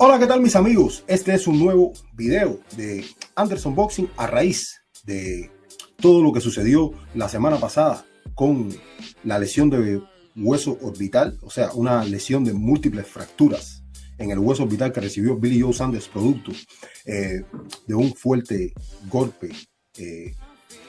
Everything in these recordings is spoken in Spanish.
Hola, ¿qué tal mis amigos? Este es un nuevo video de Anderson Boxing a raíz de todo lo que sucedió la semana pasada con la lesión de hueso orbital, o sea, una lesión de múltiples fracturas en el hueso orbital que recibió Billy Joe Saunders, producto de un fuerte golpe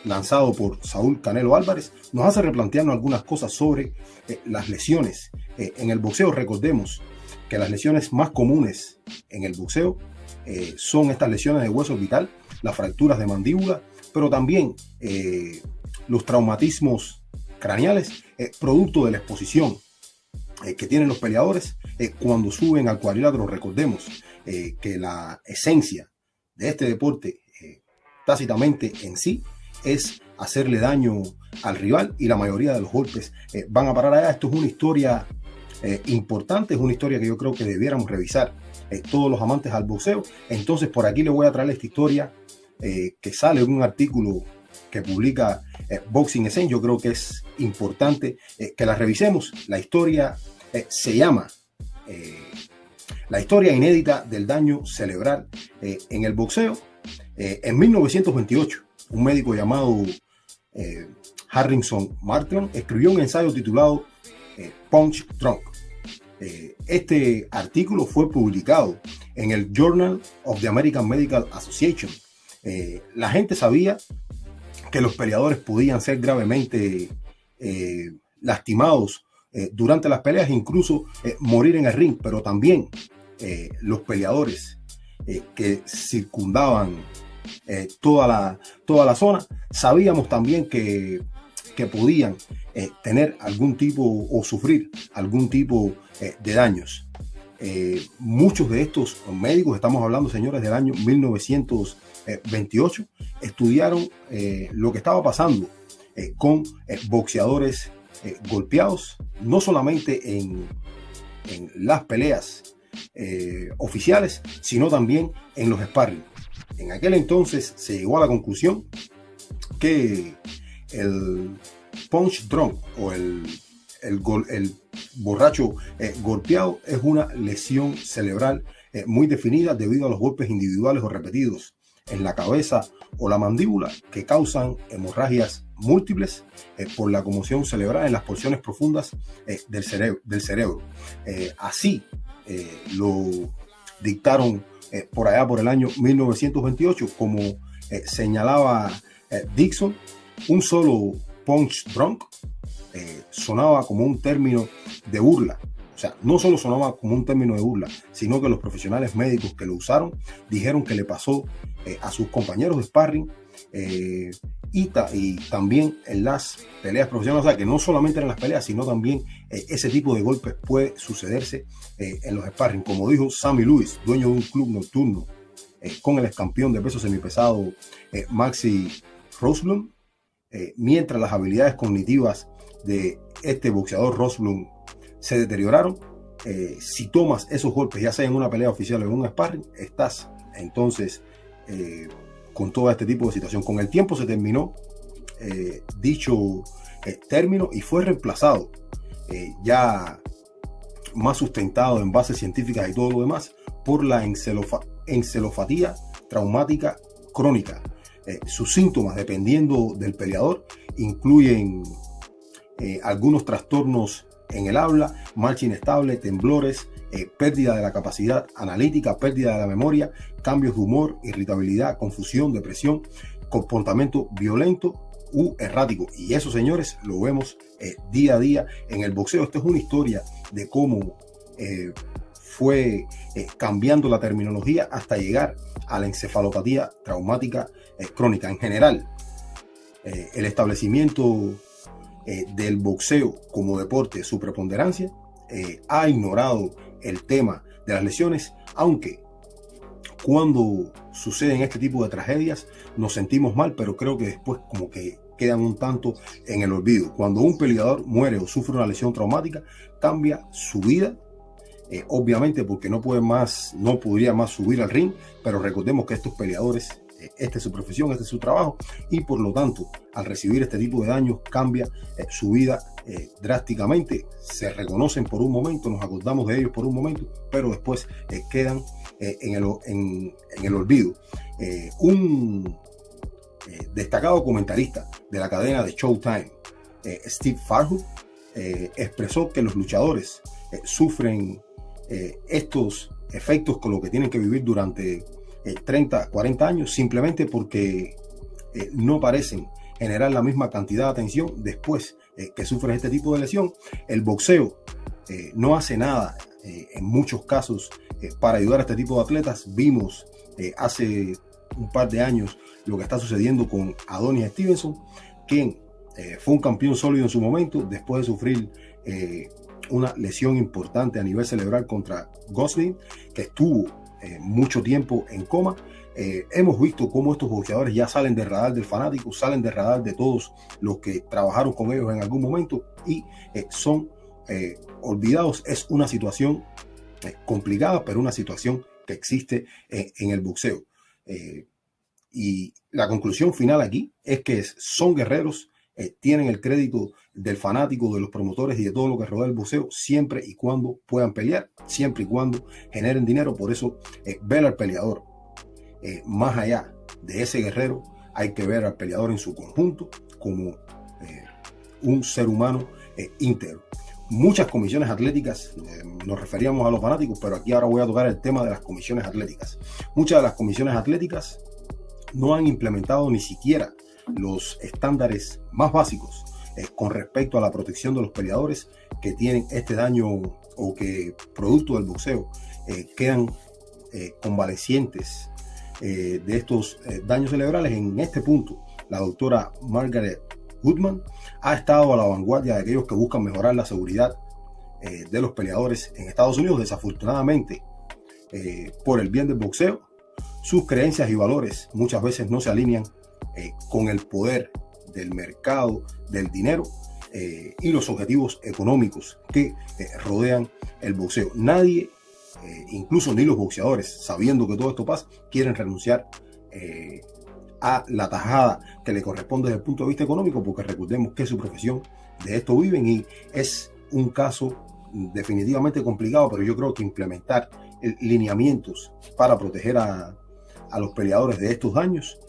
lanzado por Saúl Canelo Álvarez. Nos hace replantearnos algunas cosas sobre las lesiones en el boxeo. Recordemos que las lesiones más comunes en el boxeo son estas lesiones de hueso orbital, las fracturas de mandíbula, pero también los traumatismos craneales, producto de la exposición que tienen los peleadores cuando suben al cuadrilátero. Recordemos que la esencia de este deporte, tácitamente en sí, es hacerle daño al rival, y la mayoría de los golpes van a parar allá. Esto es una historia importante, es una historia que yo creo que debiéramos revisar todos los amantes al boxeo. Entonces por aquí le voy a traer esta historia que sale en un artículo que publica Boxing Essence. Yo creo que es importante que la revisemos. La historia se llama la historia inédita del daño cerebral en el boxeo. En 1928 un médico llamado Harrison Martin escribió un ensayo titulado Punch Drunk. Este artículo fue publicado en el Journal of the American Medical Association. La gente sabía que los peleadores podían ser gravemente lastimados durante las peleas, incluso morir en el ring, pero también los peleadores que circundaban toda la zona, sabíamos también que podían tener algún tipo o sufrir algún tipo de daños. Muchos de estos médicos, estamos hablando, señores, del año 1928, estudiaron lo que estaba pasando con boxeadores golpeados, no solamente en las peleas oficiales, sino también en los sparring. En aquel entonces se llegó a la conclusión que el punch drunk o el borracho golpeado es una lesión cerebral muy definida debido a los golpes individuales o repetidos en la cabeza o la mandíbula que causan hemorragias múltiples por la conmoción cerebral en las porciones profundas del cerebro. Así lo dictaron por allá por el año 1928. Como señalaba Dixon, un solo punch drunk sonaba como un término de burla. O sea, no solo sonaba como un término de burla, sino que los profesionales médicos que lo usaron dijeron que le pasó a sus compañeros de sparring y también en las peleas profesionales. O sea, que no solamente en las peleas, sino también ese tipo de golpes puede sucederse en los sparring. Como dijo Sammy Lewis, dueño de un club nocturno con el ex campeón de peso semipesado Maxi Rothblum, mientras las habilidades cognitivas de este boxeador Rothblum se deterioraron, si tomas esos golpes, ya sea en una pelea oficial o en un sparring, estás entonces con todo este tipo de situación. Con el tiempo se terminó dicho término y fue reemplazado, ya más sustentado en bases científicas y todo lo demás, por la encefalopatía traumática crónica. Sus síntomas, dependiendo del peleador, incluyen algunos trastornos en el habla, marcha inestable, temblores, pérdida de la capacidad analítica, pérdida de la memoria, cambios de humor, irritabilidad, confusión, depresión, comportamiento violento u errático. Y eso, señores, lo vemos día a día en el boxeo. Esta es una historia de cómo fue cambiando la terminología hasta llegar a la encefalopatía traumática crónica. En general, el establecimiento del boxeo como deporte, su preponderancia, ha ignorado el tema de las lesiones, aunque cuando suceden este tipo de tragedias nos sentimos mal, pero creo que después como que quedan un tanto en el olvido. Cuando un peleador muere o sufre una lesión traumática, cambia su vida, obviamente, porque no podría más subir al ring, pero recordemos que estos peleadores esta es su profesión, este es su trabajo, y por lo tanto, al recibir este tipo de daños, cambia su vida drásticamente. Se reconocen por un momento, nos acordamos de ellos por un momento, pero después quedan en el olvido. Un destacado comentarista de la cadena de Showtime, Steve Farhood, expresó que los luchadores sufren estos efectos con lo que tienen que vivir durante 30, 40 años simplemente porque no parecen generar la misma cantidad de atención después que sufren este tipo de lesión. El boxeo no hace nada en muchos casos para ayudar a este tipo de atletas. Vimos hace un par de años lo que está sucediendo con Adonis Stevenson, quien fue un campeón sólido en su momento después de sufrir una lesión importante a nivel cerebral contra Gosling, que estuvo mucho tiempo en coma. Hemos visto cómo estos boxeadores ya salen del radar del fanático, salen del radar de todos los que trabajaron con ellos en algún momento y son olvidados. Es una situación complicada, pero una situación que existe en el boxeo. Y la conclusión final aquí es que son guerreros, tienen el crédito del fanático, de los promotores y de todo lo que rodea el boxeo, siempre y cuando puedan pelear, siempre y cuando generen dinero. Por eso ver al peleador más allá de ese guerrero, hay que ver al peleador en su conjunto como un ser humano íntegro. Muchas comisiones atléticas, nos referíamos a los fanáticos, pero aquí ahora voy a tocar el tema de las comisiones atléticas. Muchas de las comisiones atléticas no han implementado ni siquiera los estándares más básicos con respecto a la protección de los peleadores que tienen este daño o que producto del boxeo quedan convalecientes de estos daños cerebrales. En este punto, la doctora Margaret Goodman ha estado a la vanguardia de aquellos que buscan mejorar la seguridad de los peleadores en Estados Unidos. Desafortunadamente, por el bien del boxeo, sus creencias y valores muchas veces no se alinean con el poder del mercado, del dinero y los objetivos económicos que rodean el boxeo. Nadie, incluso ni los boxeadores, sabiendo que todo esto pasa, quieren renunciar a la tajada que le corresponde desde el punto de vista económico, porque recordemos que es su profesión, de esto viven, y es un caso definitivamente complicado, pero yo creo que implementar lineamientos para proteger a los peleadores de estos daños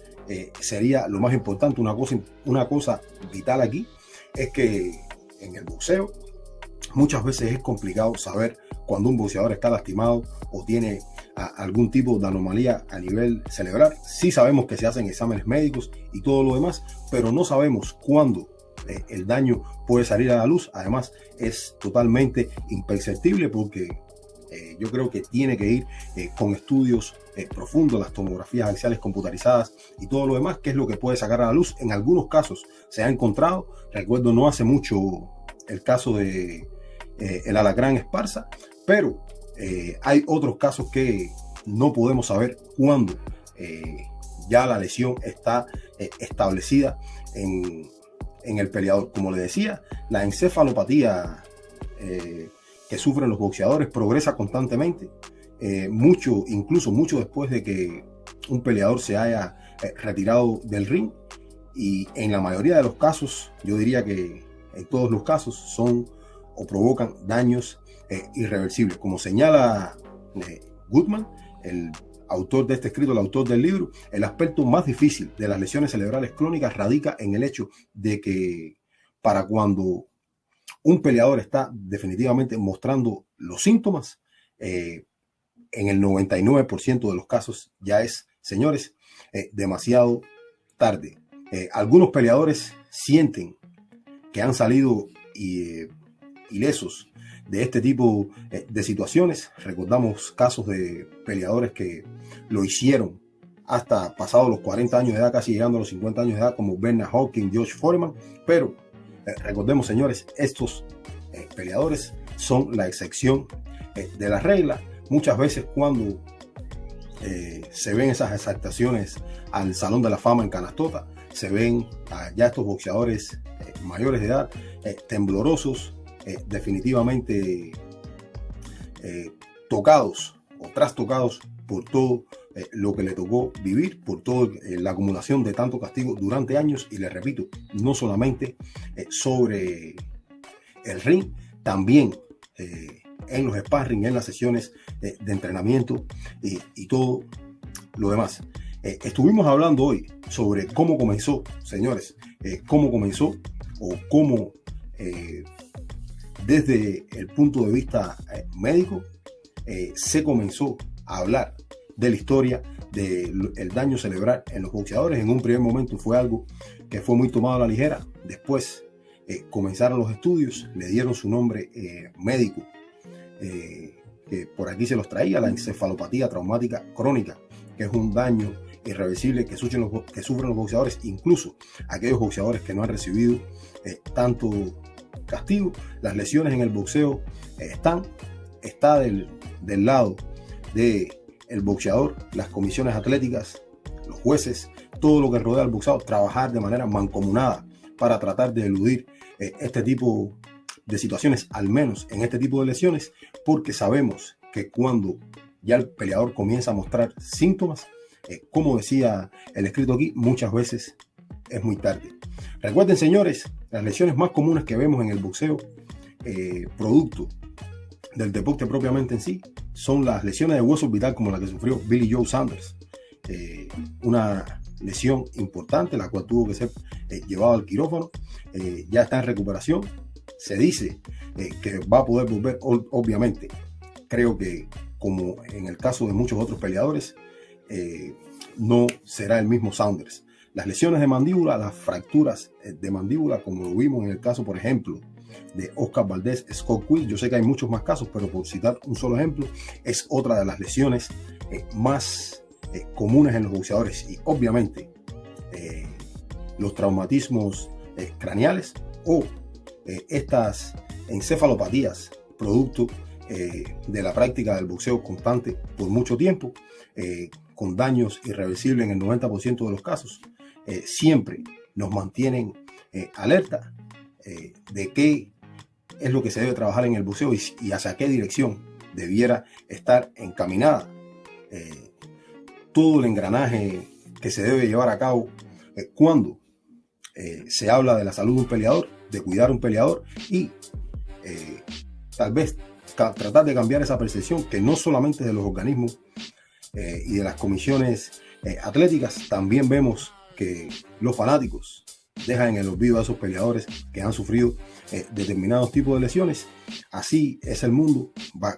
sería lo más importante. Una cosa vital aquí es que en el boxeo muchas veces es complicado saber cuando un boxeador está lastimado o tiene algún tipo de anomalía a nivel cerebral. Sí sabemos que se hacen exámenes médicos y todo lo demás, pero no sabemos cuándo el daño puede salir a la luz. Además, es totalmente imperceptible porque yo creo que tiene que ir con estudios profundos, las tomografías axiales computarizadas y todo lo demás, que es lo que puede sacar a la luz. En algunos casos se ha encontrado, recuerdo no hace mucho el caso de el alacrán Esparza, pero hay otros casos que no podemos saber cuándo ya la lesión está establecida en el peleador. Como le decía, la encefalopatía que sufren los boxeadores progresa constantemente, incluso mucho después de que un peleador se haya retirado del ring, y en la mayoría de los casos, yo diría que en todos los casos, son o provocan daños irreversibles. Como señala Goodman, el autor de este escrito, el autor del libro, el aspecto más difícil de las lesiones cerebrales crónicas radica en el hecho de que para cuando un peleador está definitivamente mostrando los síntomas, en el 99% de los casos ya es, señores, demasiado tarde. Algunos peleadores sienten que han salido ilesos de este tipo de situaciones. Recordamos casos de peleadores que lo hicieron hasta pasados los 40 años de edad, casi llegando a los 50 años de edad, como Bernard Hopkins, George Foreman. Pero recordemos, señores, estos peleadores son la excepción de la regla. Muchas veces cuando se ven esas exaltaciones al Salón de la Fama en Canastota, se ven ya estos boxeadores mayores de edad, temblorosos, definitivamente tocados o trastocados por todo lo que le tocó vivir por toda la acumulación de tanto castigo durante años. Y le repito, no solamente sobre el ring, también en los sparring, en las sesiones de entrenamiento y todo lo demás. Estuvimos hablando hoy sobre cómo comenzó, señores, cómo comenzó o cómo desde el punto de vista médico se comenzó a hablar de la historia del daño cerebral en los boxeadores. En un primer momento fue algo que fue muy tomado a la ligera. Después comenzaron los estudios, le dieron su nombre médico, que por aquí se los traía, la encefalopatía traumática crónica, que es un daño irreversible que sufren los boxeadores, incluso aquellos boxeadores que no han recibido tanto castigo. Las lesiones en el boxeo está del lado del boxeador, las comisiones atléticas, los jueces, todo lo que rodea al boxeador, trabajar de manera mancomunada para tratar de eludir este tipo de situaciones, al menos en este tipo de lesiones, porque sabemos que cuando ya el peleador comienza a mostrar síntomas, como decía el escrito aquí, muchas veces es muy tarde. Recuerden, señores, las lesiones más comunes que vemos en el boxeo, producto del deporte propiamente en sí, son las lesiones de hueso orbital, como la que sufrió Billy Joe Saunders, una lesión importante, la cual tuvo que ser llevado al quirófano. Ya está en recuperación. Se dice que va a poder volver, obviamente. Creo que, como en el caso de muchos otros peleadores, no será el mismo Saunders. Las lesiones de mandíbula, las fracturas de mandíbula, como lo vimos en el caso, por ejemplo, de Oscar Valdez, Scott Quigg. Yo sé que hay muchos más casos, pero por citar un solo ejemplo, es otra de las lesiones más comunes en los boxeadores. Y obviamente los traumatismos craneales o estas encefalopatías producto de la práctica del boxeo constante por mucho tiempo, con daños irreversibles en el 90% de los casos, siempre nos mantienen alerta de qué es lo que se debe trabajar en el boxeo y hacia qué dirección debiera estar encaminada todo el engranaje que se debe llevar a cabo cuando se habla de la salud de un peleador, de cuidar a un peleador y tal vez tratar de cambiar esa percepción que no solamente de los organismos y de las comisiones atléticas. También vemos que los fanáticos dejan en el olvido a esos peleadores que han sufrido determinados tipos de lesiones. Así es el mundo,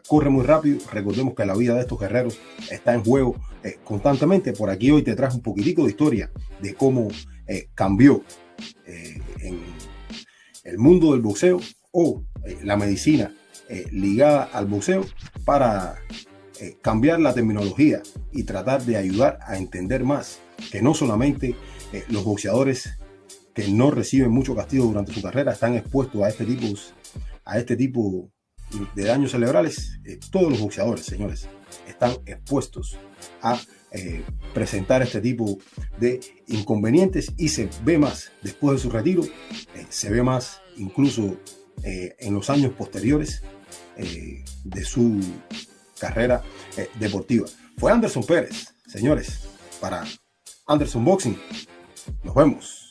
corre muy rápido. Recordemos que la vida de estos guerreros está en juego constantemente. Por aquí hoy te traje un poquitico de historia de cómo cambió en el mundo del boxeo o la medicina ligada al boxeo para cambiar la terminología y tratar de ayudar a entender más que no solamente los boxeadores que no reciben mucho castigo durante su carrera están expuestos a este tipo de daños cerebrales. Todos los boxeadores, señores, están expuestos a presentar este tipo de inconvenientes y se ve más después de su retiro, se ve más incluso en los años posteriores de su carrera deportiva. Fue Anderson Pérez, señores, para Anderson Boxing. Nos vemos.